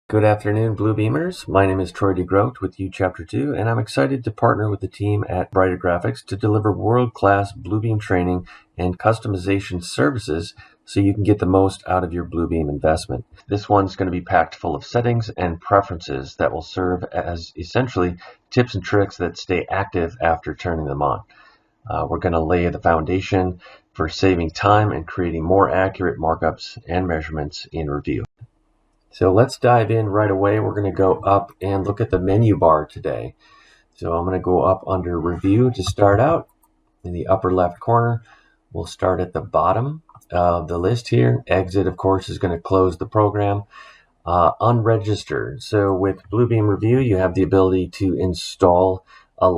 Good afternoon, Bluebeamers. My name is Troy DeGroot with U Chapter 2, and I'm excited to partner with the team at Brighter Graphics to deliver world-class Bluebeam training and customization services so you can get the most out of your Bluebeam investment. This one's going to be packed full of settings and preferences that will serve as essentially tips and tricks that stay active after turning them on. We're going to lay the foundation for saving time and creating more accurate markups and measurements in Revu. So let's dive in right away. We're going to go up and look at the menu bar today. So I'm going to go up under Review to start out in the upper left corner. We'll start at the bottom of the list here. Exit, of course, is going to close the program. Unregistered. So with Bluebeam Revu, you have the ability to install a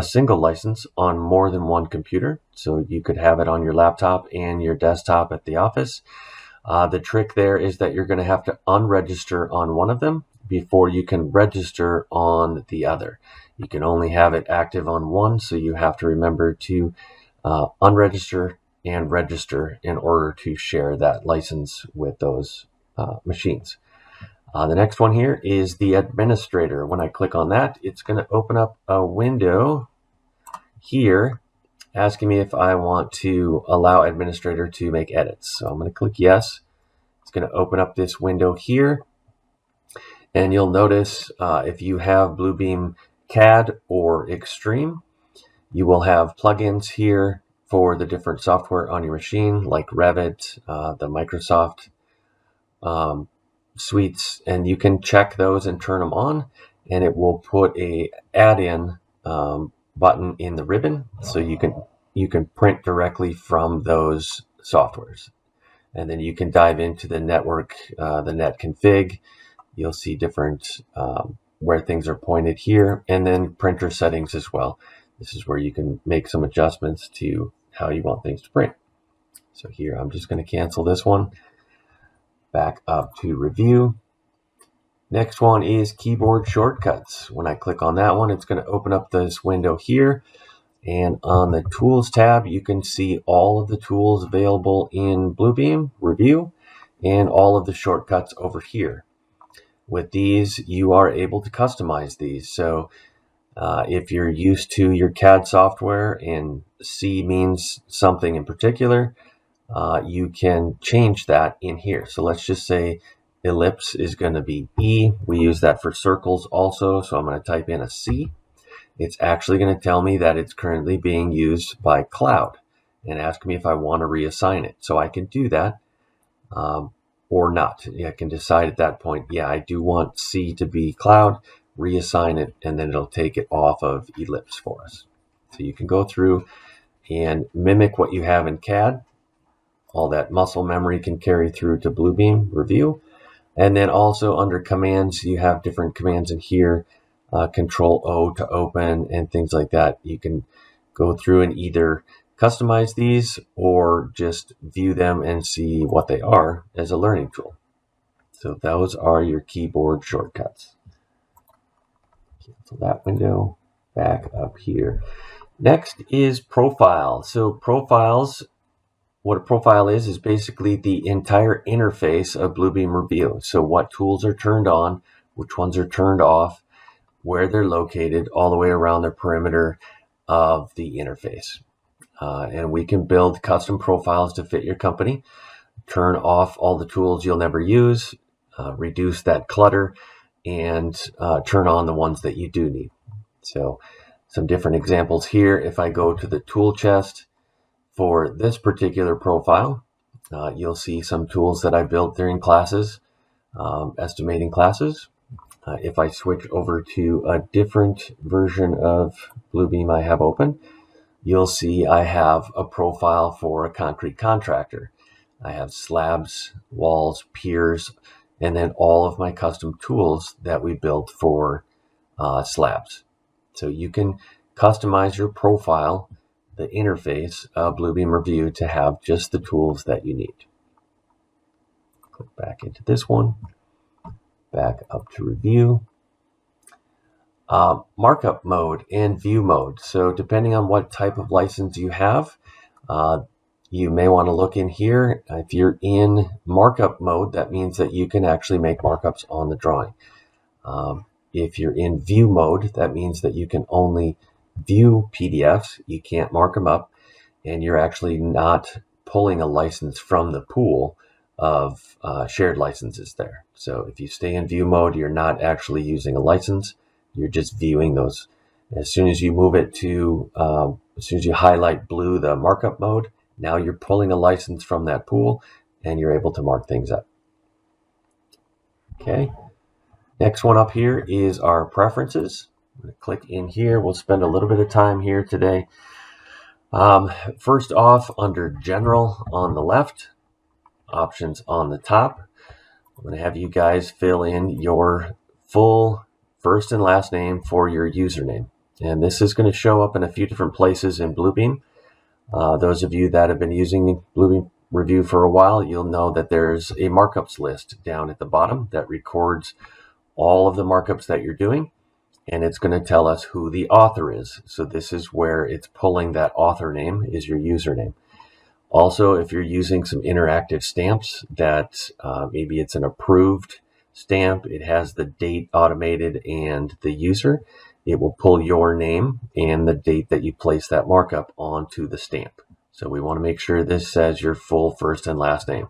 single license on more than one computer. So you could have it on your laptop and your desktop at the office. The trick there is that you're going to have to unregister on one of them before you can register on the other. You can only have it active on one, so you have to remember to unregister and register in order to share that license with those machines. The next one here is the administrator. When I click on that, it's going to open up a window here asking me if I want to allow administrator to make edits. So I'm going to click yes. It's going to open up this window here. And you'll notice if you have Bluebeam CAD or Extreme, you will have plugins here for the different software on your machine, like Revit, the Microsoft suites, and you can check those and turn them on, and it will put a add-in button in the ribbon, so you can print directly from those softwares. And then you can dive into the network, the net config. You'll see different where things are pointed here, and then printer settings as well. This is where you can make some adjustments to how you want things to print. So here I'm just going to cancel this one. Back up to Review. Next one is keyboard shortcuts. When I click on that one, it's going to open up this window here. And on the Tools tab, you can see all of the tools available in Bluebeam Revu and all of the shortcuts over here. With these, you are able to customize these. So if you're used to your CAD software and C means something in particular, you can change that in here. So let's just say ellipse is going to be E. We use that for circles also, so I'm going to type in a C. It's actually going to tell me that it's currently being used by cloud and ask me if I want to reassign it. So I can do that or not. I can decide at that point, yeah, I do want C to be cloud, reassign it, and then it'll take it off of ellipse for us. So you can go through and mimic what you have in CAD. All that muscle memory can carry through to Bluebeam Revu. And then also under commands, you have different commands in here, Control O to open and things like that. You can go through and either customize these or just view them and see what they are as a learning tool. So those are your keyboard shortcuts. Cancel that window, back up here. Next is profile. So profiles, what a profile is basically the entire interface of Bluebeam Revu. So what tools are turned on, which ones are turned off, where they're located, all the way around the perimeter of the interface. And we can build custom profiles to fit your company, turn off all the tools you'll never use, reduce that clutter, and turn on the ones that you do need. So some different examples here. If I go to the tool chest, for this particular profile, you'll see some tools that I built during classes, estimating classes. If I switch over to a different version of Bluebeam I have open, you'll see I have a profile for a concrete contractor. I have slabs, walls, piers, and then all of my custom tools that we built for slabs. So you can customize your profile, the interface of Bluebeam Revu, to have just the tools that you need. Click back into this one, back up to Review. Markup mode and view mode. So depending on what type of license you have, you may want to look in here. If you're in markup mode, that means that you can actually make markups on the drawing. If you're in view mode, that means that you can only view PDFs. You can't mark them up, and you're actually not pulling a license from the pool of shared licenses there. So if you stay in view mode, you're not actually using a license. You're just viewing those. As soon as you move it to, as soon as you highlight blue, the markup mode, now you're pulling a license from that pool and you're able to mark things up. Okay. Next one up here is our preferences. I'm going to click in here. We'll spend a little bit of time here today. First off, under General on the left, Options on the top, I'm going to have you guys fill in your full first and last name for your username. And this is going to show up in a few different places in Bluebeam. Those of you that have been using Bluebeam Revu for a while, you'll know that there's a markups list down at the bottom that records all of the markups that you're doing, and it's going to tell us who the author is. So this is where it's pulling that author name is your username. Also, if you're using some interactive stamps that maybe it's an approved stamp, it has the date automated and the user, it will pull your name and the date that you place that markup onto the stamp. So we want to make sure this says your full first and last name.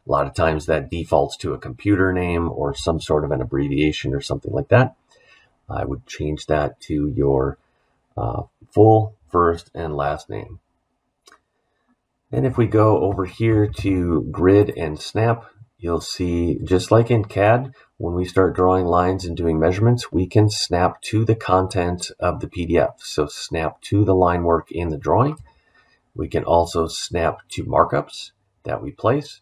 A lot of times that defaults to a computer name or some sort of an abbreviation or something like that. I would change that to your full first and last name. And if we go over here to grid and snap, you'll see, just like in CAD, when we start drawing lines and doing measurements, we can snap to the content of the PDF. So snap to the line work in the drawing. We can also snap to markups that we place.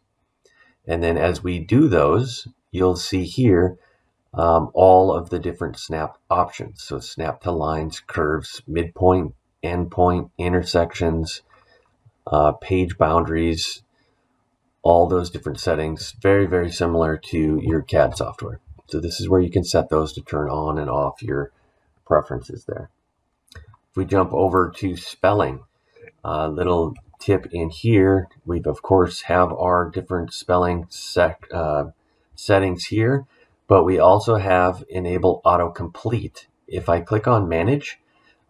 And then as we do those, you'll see here all of the different snap options. So snap to lines, curves, midpoint, endpoint, intersections, page boundaries, all those different settings, very, very similar to your CAD software. So this is where you can set those to turn on and off your preferences there. If we jump over to spelling, little tip in here, we of course have our different spelling settings here, but we also have enable autocomplete. If I click on manage,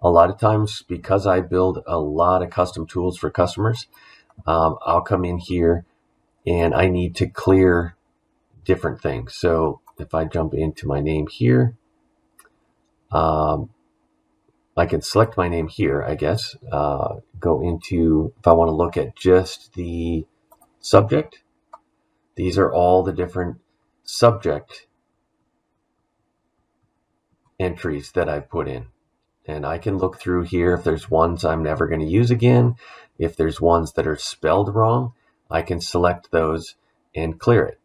a lot of times, because I build a lot of custom tools for customers, I'll come in here and I need to clear different things. So if I jump into my name here, I can select my name here, I guess, go into, if I want to look at just the subject, these are all the different subject entries that I've put in. And I can look through here if there's ones I'm never going to use again. If there's ones that are spelled wrong, I can select those and clear it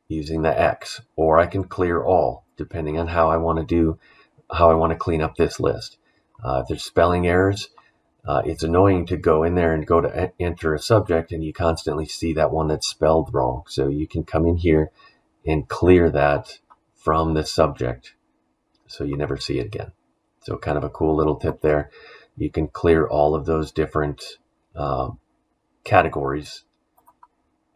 using the X, or I can clear all, depending on how I want to clean up this list. If there's spelling errors, it's annoying to go in there and go to enter a subject and you constantly see that one that's spelled wrong. So you can come in here and clear that from the subject so you never see it again. So kind of a cool little tip there. You can clear all of those different categories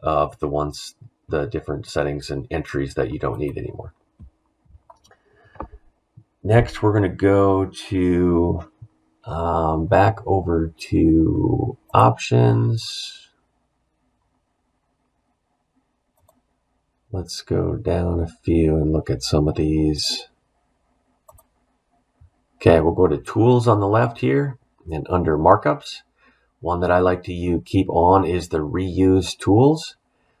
of the different settings and entries that you don't need anymore. Next, we're going to go to back over to options. Let's go down a few and look at some of these. Okay, we'll go to tools on the left here, and under markups, one that I like to keep on is the reuse tools.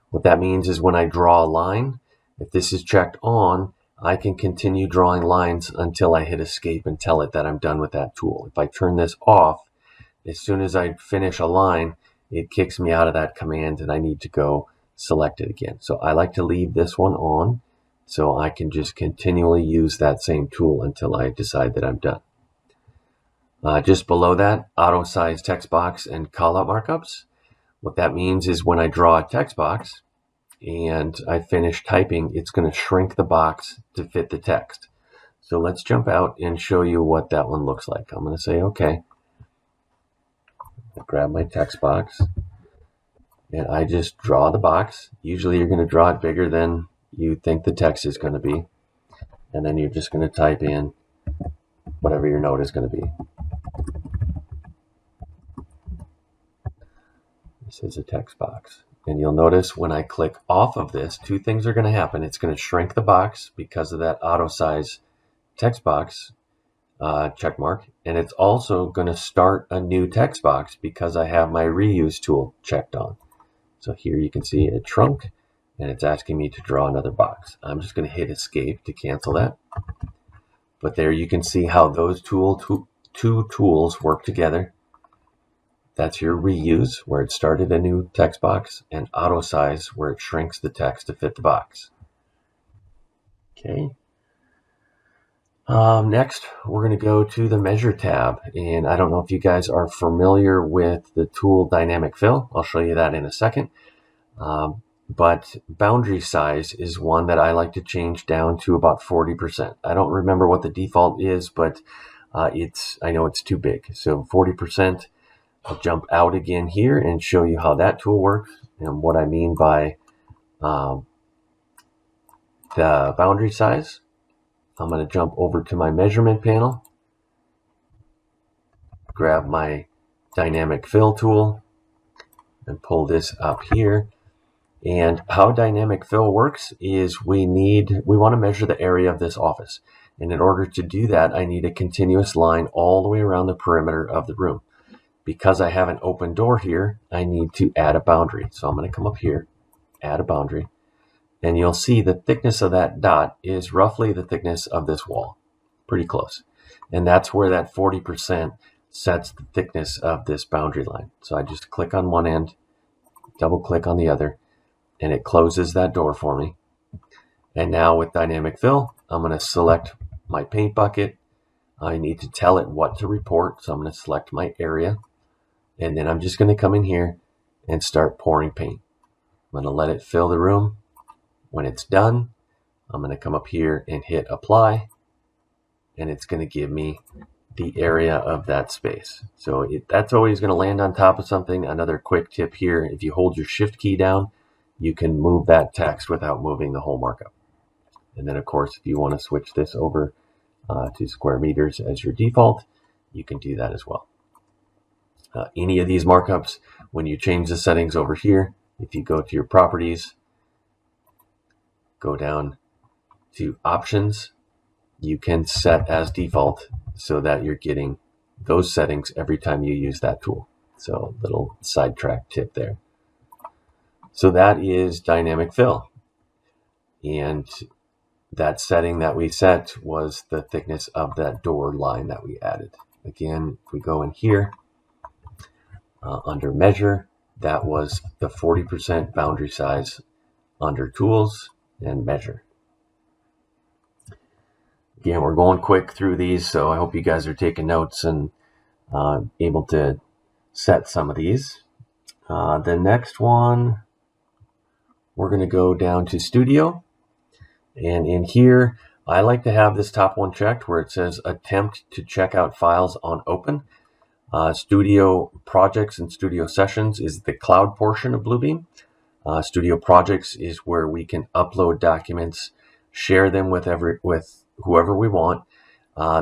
What that means is when I draw a line, if this is checked on, I can continue drawing lines until I hit escape and tell it that I'm done with that tool. If I turn this off, as soon as I finish a line, it kicks me out of that command and I need to go select it again. So I like to leave this one on so I can just continually use that same tool until I decide that I'm done. Just below that, auto size text box and callout markups. What that means is when I draw a text box and I finish typing, it's going to shrink the box to fit the text. So let's jump out and show you what that one looks like. I'm going to say, okay. I'll grab my text box. and I just draw the box. Usually you're going to draw it bigger than you think the text is going to be, and then you're just going to type in whatever your note is going to be. This is a text box. And you'll notice when I click off of this, two things are going to happen. It's going to shrink the box because of that auto size text box check mark. And it's also going to start a new text box because I have my reuse tool checked on. So here you can see it shrunk and it's asking me to draw another box. I'm just going to hit escape to cancel that. But there you can see how those two tools work together. That's your reuse, where it started a new text box, and auto size, where it shrinks the text to fit the box. Okay. Next, we're going to go to the Measure tab, and I don't know if you guys are familiar with the tool Dynamic Fill. I'll show you that in a second. But boundary size is one that I like to change down to about 40%. I don't remember what the default is, but I know it's too big. So 40%. I'll jump out again here and show you how that tool works and what I mean by the boundary size. I'm going to jump over to my measurement panel, grab my dynamic fill tool, and pull this up here. And how dynamic fill works is we want to measure the area of this office. And in order to do that, I need a continuous line all the way around the perimeter of the room. Because I have an open door here, I need to add a boundary. So I'm going to come up here, add a boundary, and you'll see the thickness of that dot is roughly the thickness of this wall, pretty close. And that's where that 40% sets the thickness of this boundary line. So I just click on one end, double click on the other, and it closes that door for me. And now with dynamic fill, I'm going to select my paint bucket. I need to tell it what to report, so I'm going to select my area. And then I'm just going to come in here and start pouring paint. I'm going to let it fill the room. When it's done, I'm going to come up here and hit apply. And it's going to give me the area of that space. So that's always going to land on top of something. Another quick tip here, if you hold your shift key down, you can move that text without moving the whole markup. And then of course, if you want to switch this over to square meters as your default, you can do that as well. Any of these markups, when you change the settings over here, if you go to your properties, go down to options, you can set as default so that you're getting those settings every time you use that tool. So little sidetrack tip there. So that is dynamic fill. And that setting that we set was the thickness of that door line that we added. Again, if we go in here, under measure, that was the 40% boundary size under tools and measure. Again, we're going quick through these, so I hope you guys are taking notes and able to set some of these. The next one, we're going to go down to Studio. And in here, I like to have this top one checked where it says attempt to check out files on open. Studio Projects and Studio Sessions is the cloud portion of Bluebeam. Studio Projects is where we can upload documents, share them with whoever we want.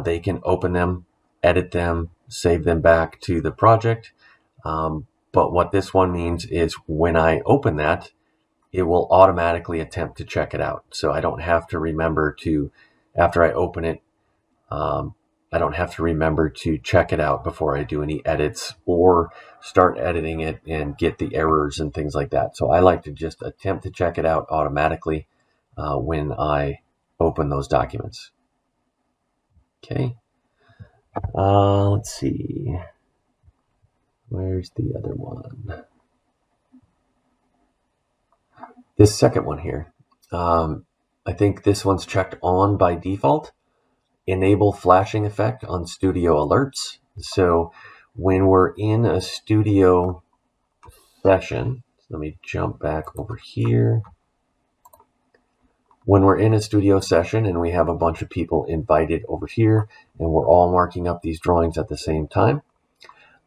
They can open them, edit them, save them back to the project. But what this one means is when I open that, it will automatically attempt to check it out. So I don't have to remember to, after I open it, I don't have to remember to check it out before I do any edits or start editing it and get the errors and things like that. So I like to just attempt to check it out automatically when I open those documents. Okay. Let's see. Where's the other one? This second one here. I think this one's checked on by default. Enable flashing effect on studio alerts. So when we're in a studio session, let me jump back over here. When we're in a studio session and we have a bunch of people invited over here and we're all marking up these drawings at the same time,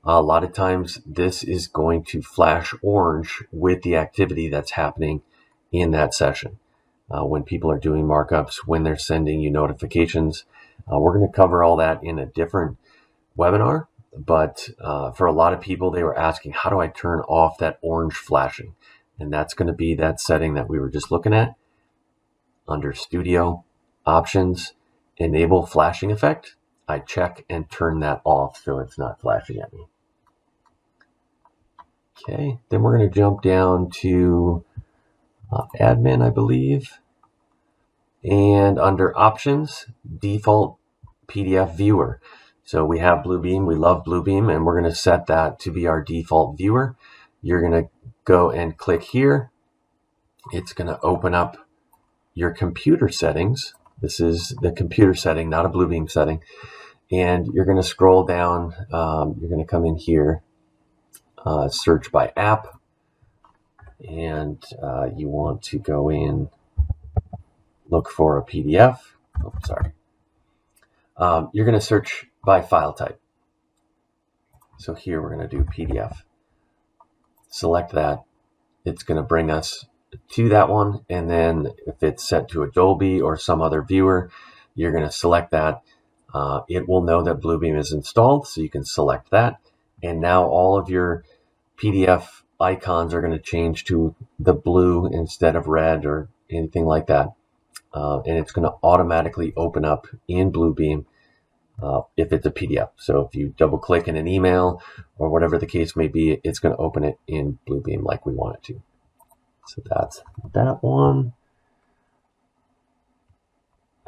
A lot of times this is going to flash orange with the activity that's happening in that session. When people are doing markups, when they're sending you notifications. We're going to cover all that in a different webinar, but for a lot of people, they were asking, how do I turn off that orange flashing? And that's going to be that setting that we were just looking at under Studio, Options, Enable Flashing Effect. I check and turn that off so it's not flashing at me. Okay, then we're going to jump down to Admin, I believe. And under Options, Default PDF Viewer. So we have Bluebeam, we love Bluebeam, and we're going to set that to be our default viewer. You're going to go and click here. It's going to open up your computer settings. This is the computer setting, not a Bluebeam setting. And you're going to scroll down. You're going to come in here, search by app, and you want to go in, look for a PDF. Oh, sorry. You're going to search by file type. So here we're going to do PDF. Select that. It's going to bring us to that one. And then if it's set to Adobe or some other viewer, you're going to select that. It will know that Bluebeam is installed, so you can select that. And now all of your PDF icons are going to change to the blue instead of red or anything like that. And it's going to automatically open up in Bluebeam if it's a PDF. So if you double click in an email or whatever the case may be, it's going to open it in Bluebeam like we want it to. So that's that one.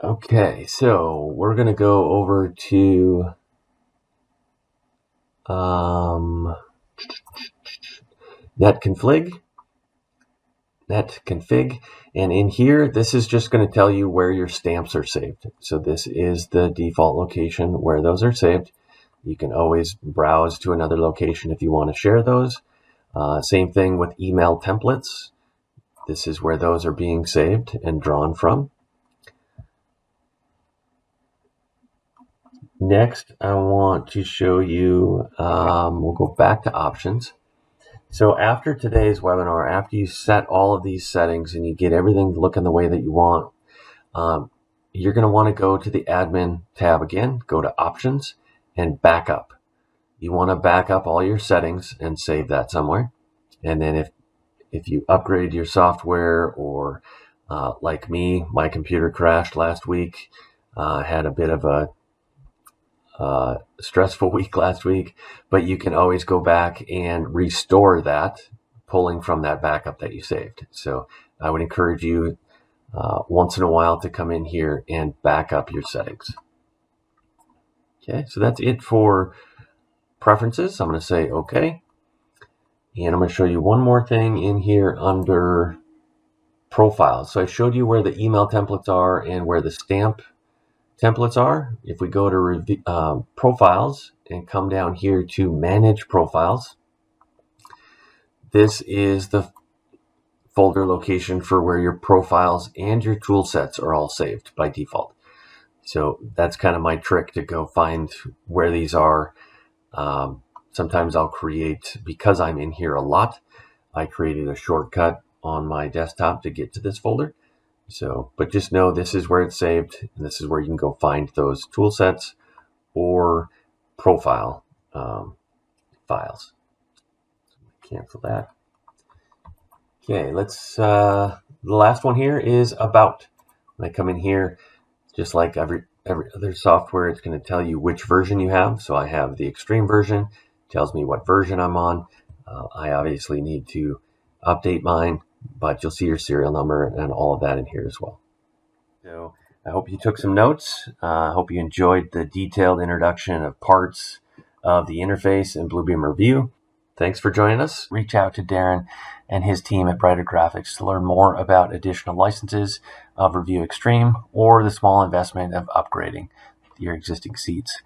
Okay, so we're going to go over to netconfig, and in here, this is just going to tell you where your stamps are saved. So this is the default location where those are saved. You can always browse to another location if you want to share those. Same thing with email templates. This is where those are being saved and drawn from. Next, I want to show you, we'll go back to options. So after today's webinar, after you set all of these settings and you get everything looking the way that you want, you're going to want to go to the admin tab again, go to options and backup. You want to back up all your settings and save that somewhere. And then if you upgrade your software or like me, my computer crashed last week, had a bit of a stressful week last week, but you can always go back and restore that, pulling from that backup that you saved. So I would encourage you once in a while to come in here and back up your settings. Okay, so that's it for preferences. I'm going to say okay. And I'm going to show you one more thing in here under profiles. So I showed you where the email templates are and where the stamp templates are. If we go to profiles and come down here to manage profiles, this is the folder location for where your profiles and your tool sets are all saved by default. So that's kind of my trick to go find where these are. Sometimes I'll create, because I'm in here a lot, I created a shortcut on my desktop to get to this folder. So, but just know this is where it's saved, and this is where you can go find those tool sets or profile files. Cancel that. Okay, let's, the last one here is about. When I come in here, just like every other software, it's going to tell you which version you have. So I have the extreme version, tells me what version I'm on. I obviously need to update mine, but you'll see your serial number and all of that in here as well. So I hope you took some notes. I hope you enjoyed the detailed introduction of parts of the interface in Bluebeam Revu. Thanks for joining us. Reach out to Darren and his team at Brighter Graphics to learn more about additional licenses of Revu Extreme or the small investment of upgrading your existing seats.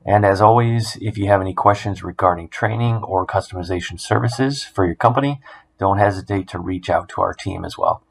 And as always, if you have any questions regarding training or customization services for your company, don't hesitate to reach out to our team as well.